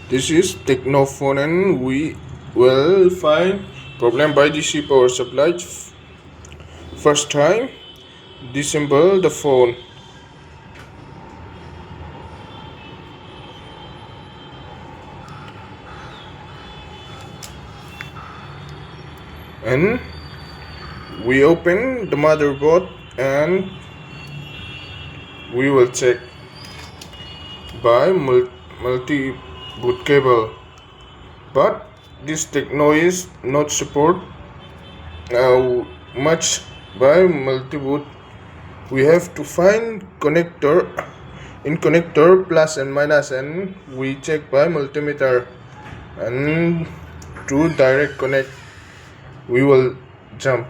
This is technophone and we will find problem by DC power supply. First time, disassemble the phone. And we open the motherboard and we will check by multi-boot cable, but this techno is not support much by multi-boot. We have to find connector in connector plus and minus, and we check by multimeter, and to direct connect we will jump.